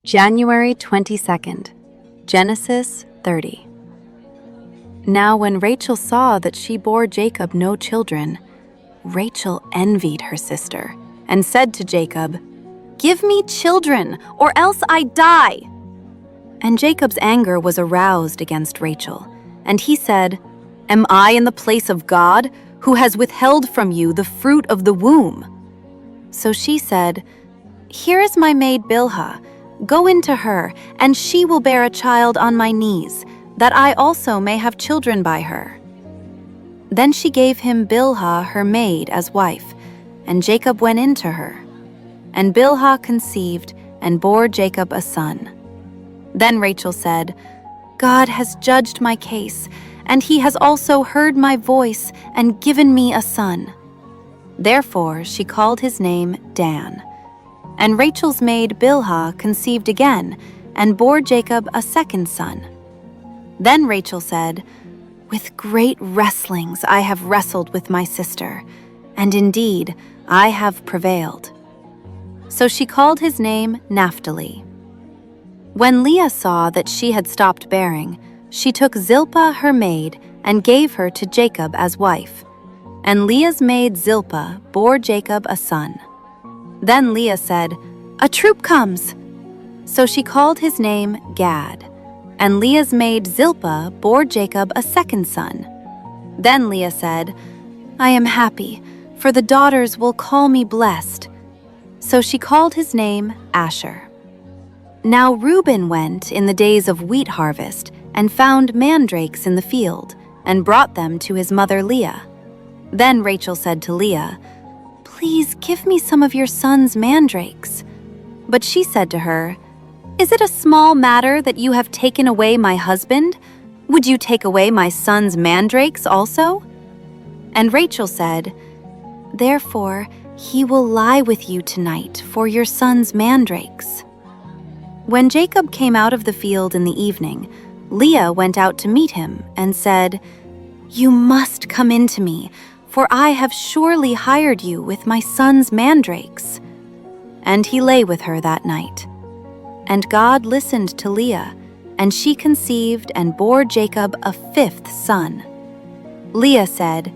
January 22nd, Genesis 30. Now when Rachel saw that she bore Jacob no children, Rachel envied her sister and said to Jacob, "Give me children, or else I die." And Jacob's anger was aroused against Rachel, and he said, "Am I in the place of God, who has withheld from you the fruit of the womb?" So she said, "Here is my maid Bilhah. Go into her, and she will bear a child on my knees, that I also may have children by her." Then she gave him Bilhah her maid as wife, and Jacob went in to her. And Bilhah conceived and bore Jacob a son. Then Rachel said, "God has judged my case, and he has also heard my voice and given me a son." Therefore she called his name Dan. And Rachel's maid Bilhah conceived again, and bore Jacob a second son. Then Rachel said, "With great wrestlings I have wrestled with my sister, and indeed I have prevailed." So she called his name Naphtali. When Leah saw that she had stopped bearing, she took Zilpah her maid and gave her to Jacob as wife. And Leah's maid Zilpah bore Jacob a son. Then Leah said, "A troop comes." So she called his name Gad. And Leah's maid Zilpah bore Jacob a second son. Then Leah said, "I am happy, for the daughters will call me blessed." So she called his name Asher. Now Reuben went in the days of wheat harvest and found mandrakes in the field, and brought them to his mother Leah. Then Rachel said to Leah, "Please give me some of your son's mandrakes." But she said to her, "Is it a small matter that you have taken away my husband? Would you take away my son's mandrakes also?" And Rachel said, "Therefore he will lie with you tonight for your son's mandrakes." When Jacob came out of the field in the evening, Leah went out to meet him and said, "You must come in to me, for I have surely hired you with my son's mandrakes." And he lay with her that night. And God listened to Leah, and she conceived and bore Jacob a fifth son. Leah said,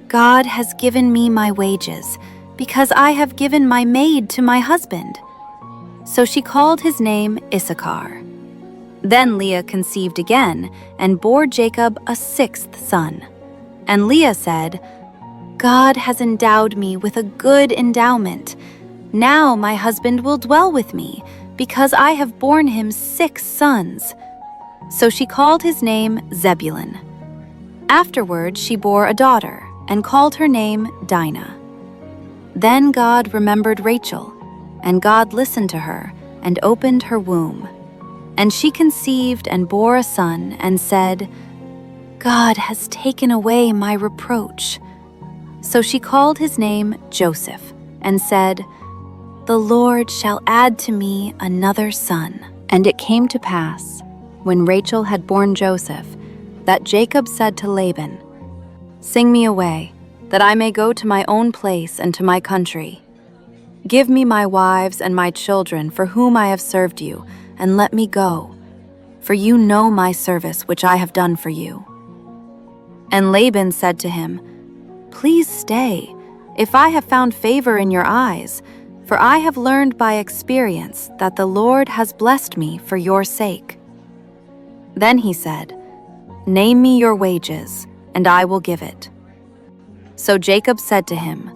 "God has given me my wages, because I have given my maid to my husband." So she called his name Issachar. Then Leah conceived again and bore Jacob a sixth son. And Leah said, "God has endowed me with a good endowment. Now my husband will dwell with me, because I have borne him 6 sons." So she called his name Zebulun. Afterward she bore a daughter, and called her name Dinah. Then God remembered Rachel, and God listened to her, and opened her womb. And she conceived and bore a son, and said, "God has taken away my reproach." So she called his name Joseph, and said, "The Lord shall add to me another son." And it came to pass, when Rachel had borne Joseph, that Jacob said to Laban, "Sing me away, that I may go to my own place and to my country. Give me my wives and my children for whom I have served you, and let me go, for you know my service which I have done for you." And Laban said to him, "Please stay, if I have found favor in your eyes, for I have learned by experience that the Lord has blessed me for your sake." Then he said, "Name me your wages, and I will give it." So Jacob said to him,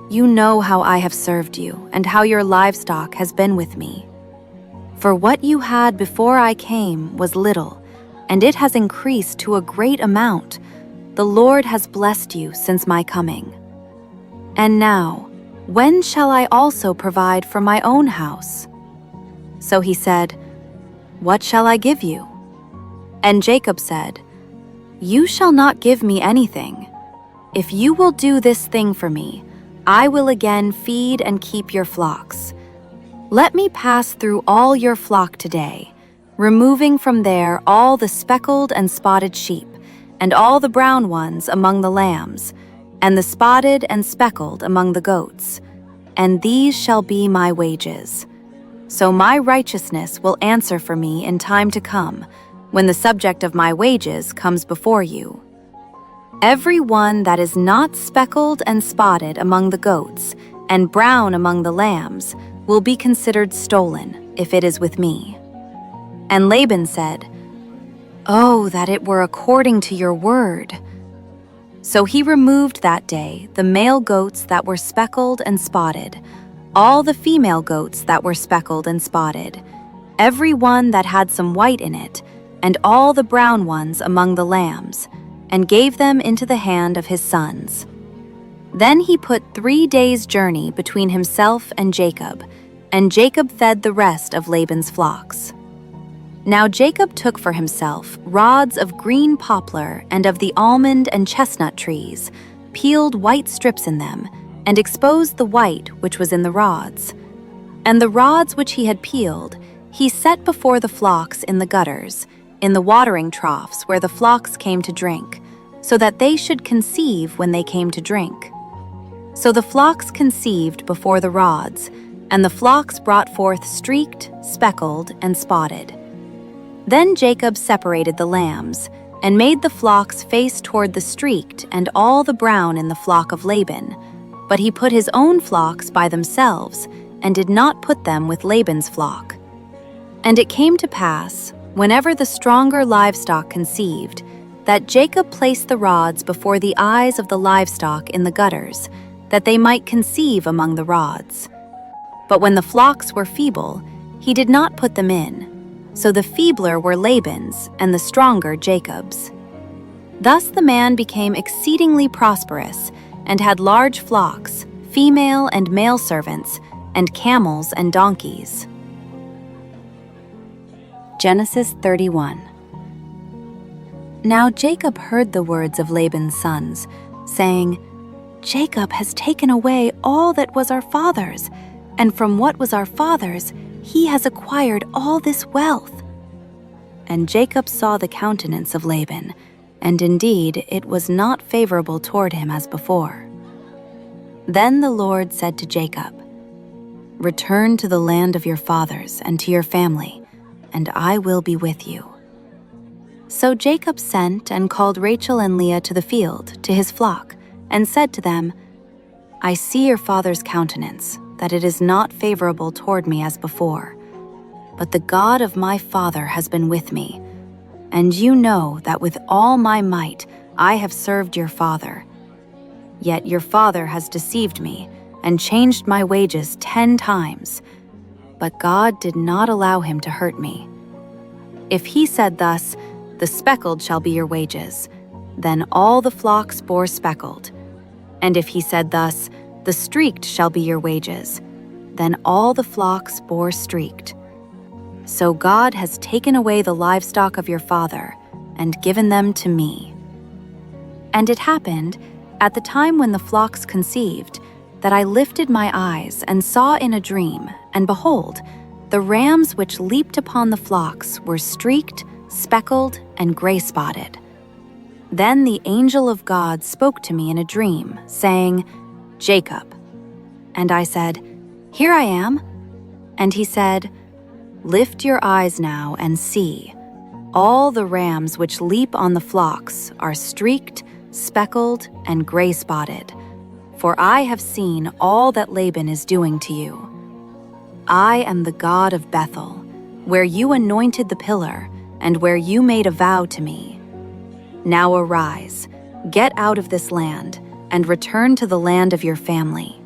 "You know how I have served you, and how your livestock has been with me. For what you had before I came was little, and it has increased to a great amount. The Lord has blessed you since my coming. And now, when shall I also provide for my own house?" So he said, "What shall I give you?" And Jacob said, "You shall not give me anything. If you will do this thing for me, I will again feed and keep your flocks. Let me pass through all your flock today, removing from there all the speckled and spotted sheep, and all the brown ones among the lambs, and the spotted and speckled among the goats, and these shall be my wages. So my righteousness will answer for me in time to come, when the subject of my wages comes before you. Every one that is not speckled and spotted among the goats, and brown among the lambs, will be considered stolen, if it is with me." And Laban said, "Oh, that it were according to your word." So he removed that day the male goats that were speckled and spotted, all the female goats that were speckled and spotted, every one that had some white in it, and all the brown ones among the lambs, and gave them into the hand of his sons. Then he put 3 days' journey between himself and Jacob fed the rest of Laban's flocks. Now Jacob took for himself rods of green poplar and of the almond and chestnut trees, peeled white strips in them, and exposed the white which was in the rods. And the rods which he had peeled he set before the flocks in the gutters, in the watering troughs where the flocks came to drink, so that they should conceive when they came to drink. So the flocks conceived before the rods, and the flocks brought forth streaked, speckled, and spotted. Then Jacob separated the lambs, and made the flocks face toward the streaked and all the brown in the flock of Laban, but he put his own flocks by themselves, and did not put them with Laban's flock. And it came to pass, whenever the stronger livestock conceived, that Jacob placed the rods before the eyes of the livestock in the gutters, that they might conceive among the rods. But when the flocks were feeble, he did not put them in, so the feebler were Laban's, and the stronger Jacob's. Thus the man became exceedingly prosperous, and had large flocks, female and male servants, and camels and donkeys. Genesis 31. Now Jacob heard the words of Laban's sons, saying, "Jacob has taken away all that was our father's, and from what was our father's he has acquired all this wealth." And Jacob saw the countenance of Laban, and indeed it was not favorable toward him as before. Then the Lord said to Jacob, "Return to the land of your fathers and to your family, and I will be with you." So Jacob sent and called Rachel and Leah to the field, to his flock, and said to them, "I see your father's countenance, that it is not favorable toward me as before. But the God of my father has been with me, and you know that with all my might I have served your father. Yet your father has deceived me, and changed my wages 10 times. But God did not allow him to hurt me. If he said thus, 'The speckled shall be your wages,' then all the flocks bore speckled. And if he said thus, 'The streaked shall be your wages,' then all the flocks bore streaked. So God has taken away the livestock of your father, and given them to me." And it happened, at the time when the flocks conceived, that I lifted my eyes and saw in a dream, and behold, the rams which leaped upon the flocks were streaked, speckled, and gray-spotted. Then the angel of God spoke to me in a dream, saying, "Jacob." And I said, "Here I am." And he said, "Lift your eyes now and see. All the rams which leap on the flocks are streaked, speckled, and gray-spotted. For I have seen all that Laban is doing to you. I am the God of Bethel, where you anointed the pillar, and where you made a vow to me. Now arise, get out of this land, and return to the land of your family."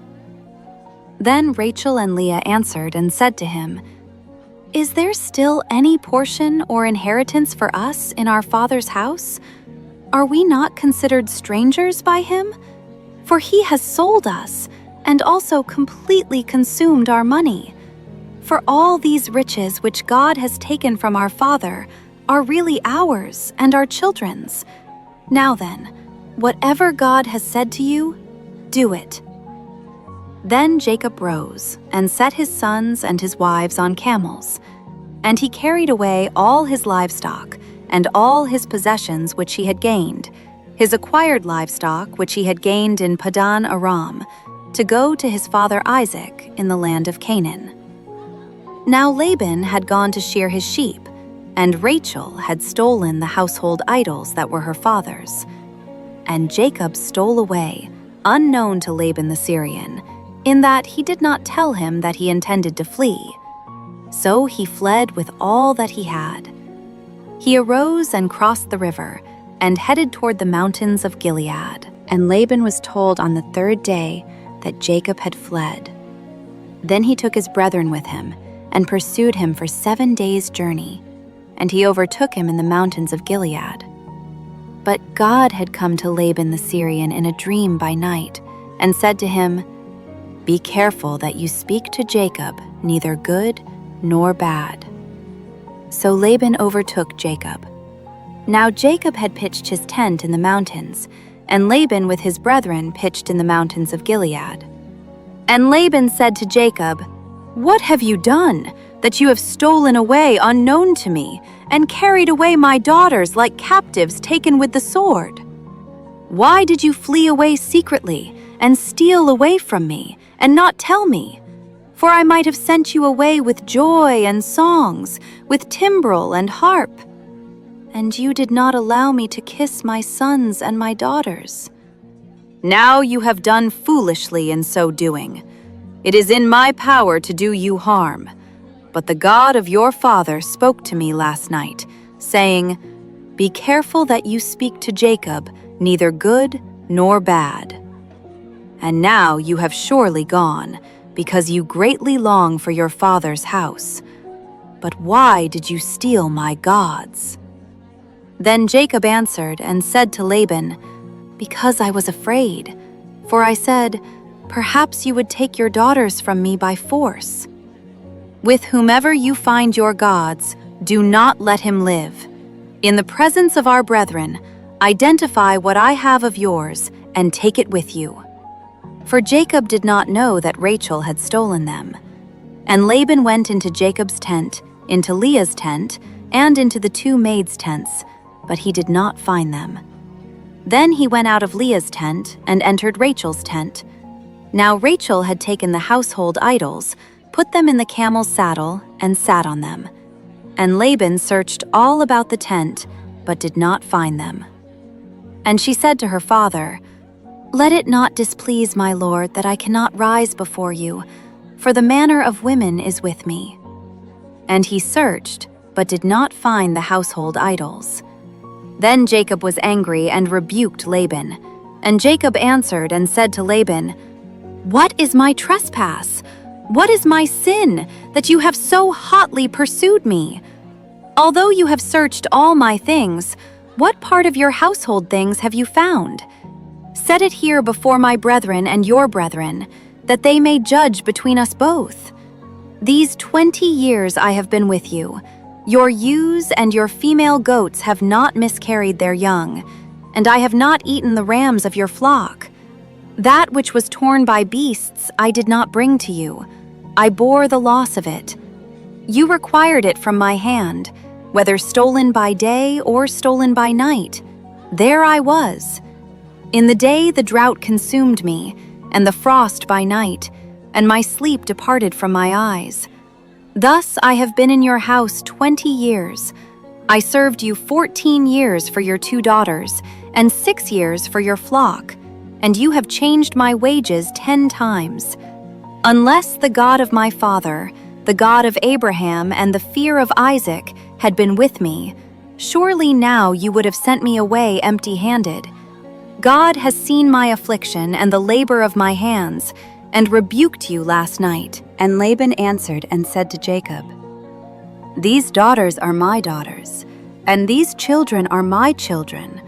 Then Rachel and Leah answered and said to him, "Is there still any portion or inheritance for us in our father's house? Are we not considered strangers by him? For he has sold us, and also completely consumed our money. For all these riches which God has taken from our father are really ours and our children's. Now then, whatever God has said to you, do it." Then Jacob rose and set his sons and his wives on camels, and he carried away all his livestock and all his possessions which he had gained, his acquired livestock which he had gained in Padan Aram, to go to his father Isaac in the land of Canaan. Now Laban had gone to shear his sheep, and Rachel had stolen the household idols that were her father's. And Jacob stole away, unknown to Laban the Syrian, in that he did not tell him that he intended to flee. So he fled with all that he had. He arose and crossed the river, and headed toward the mountains of Gilead. And Laban was told on the third day that Jacob had fled. Then he took his brethren with him, and pursued him for 7 days' journey, and he overtook him in the mountains of Gilead. But God had come to Laban the Syrian in a dream by night, and said to him, "Be careful that you speak to Jacob neither good nor bad." So Laban overtook Jacob. Now Jacob had pitched his tent in the mountains, and Laban with his brethren pitched in the mountains of Gilead. And Laban said to Jacob, "What have you done, that you have stolen away unknown to me, and carried away my daughters like captives taken with the sword? Why did you flee away secretly, and steal away from me, and not tell me? For I might have sent you away with joy and songs, with timbrel and harp. And you did not allow me to kiss my sons and my daughters. Now you have done foolishly in so doing. It is in my power to do you harm. But the God of your father spoke to me last night, saying, 'Be careful that you speak to Jacob neither good nor bad.' And now you have surely gone, because you greatly long for your father's house. But why did you steal my gods?" Then Jacob answered and said to Laban, "Because I was afraid, for I said, 'Perhaps you would take your daughters from me by force.' With whomever you find your gods, do not let him live. In the presence of our brethren, identify what I have of yours and take it with you." For Jacob did not know that Rachel had stolen them. And Laban went into Jacob's tent, into Leah's tent, and into the 2 maids' tents, but he did not find them. Then he went out of Leah's tent and entered Rachel's tent. Now Rachel had taken the household idols, put them in the camel's saddle, and sat on them. And Laban searched all about the tent, but did not find them. And she said to her father, "Let it not displease my lord that I cannot rise before you, for the manner of women is with me." And he searched, but did not find the household idols. Then Jacob was angry and rebuked Laban. And Jacob answered and said to Laban, "What is my trespass? What is my sin, that you have so hotly pursued me? Although you have searched all my things, what part of your household things have you found? Set it here before my brethren and your brethren, that they may judge between us both. These 20 years I have been with you. Your ewes and your female goats have not miscarried their young, and I have not eaten the rams of your flock. That which was torn by beasts I did not bring to you. I bore the loss of it. You required it from my hand, whether stolen by day or stolen by night. There I was. In the day the drought consumed me, and the frost by night, and my sleep departed from my eyes. Thus I have been in your house 20 years. I served you 14 years for your 2 daughters, and 6 years for your flock, and you have changed my wages 10 times. Unless the God of my father, the God of Abraham and the fear of Isaac, had been with me, surely now you would have sent me away empty-handed. God has seen my affliction and the labor of my hands, and rebuked you last night." And Laban answered and said to Jacob, "These daughters are my daughters, and these children are my children,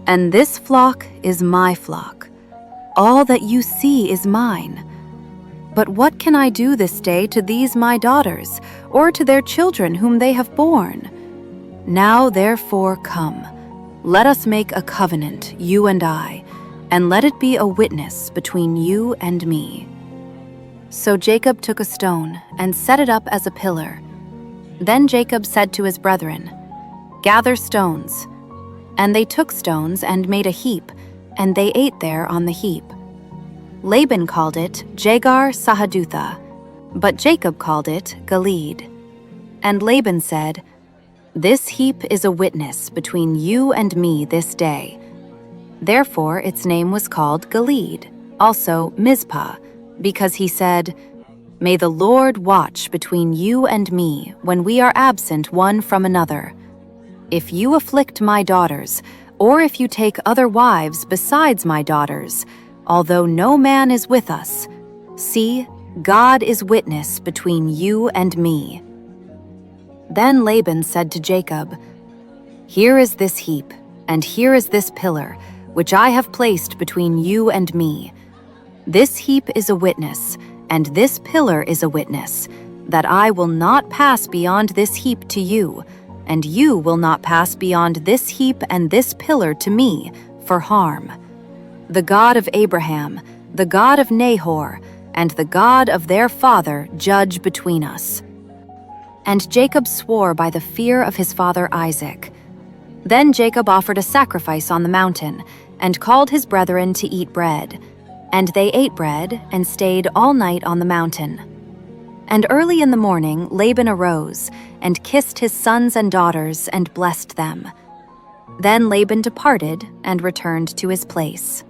and this flock is my flock. All that you see is mine. But what can I do this day to these my daughters, or to their children whom they have borne? Now therefore come, let us make a covenant, you and I, and let it be a witness between you and me." So Jacob took a stone and set it up as a pillar. Then Jacob said to his brethren, "Gather stones." And they took stones and made a heap, and they ate there on the heap. Laban called it Jegar Sahadutha, but Jacob called it Gilead. And Laban said, "This heap is a witness between you and me this day." Therefore its name was called Gilead, also Mizpah, because he said, "May the Lord watch between you and me when we are absent one from another. If you afflict my daughters, or if you take other wives besides my daughters, although no man is with us, see, God is witness between you and me." Then Laban said to Jacob, "Here is this heap, and here is this pillar, which I have placed between you and me. This heap is a witness, and this pillar is a witness, that I will not pass beyond this heap to you, and you will not pass beyond this heap and this pillar to me for harm. The God of Abraham, the God of Nahor, and the God of their father judge between us." And Jacob swore by the fear of his father Isaac. Then Jacob offered a sacrifice on the mountain, and called his brethren to eat bread. And they ate bread, and stayed all night on the mountain. And early in the morning Laban arose, and kissed his sons and daughters, and blessed them. Then Laban departed, and returned to his place.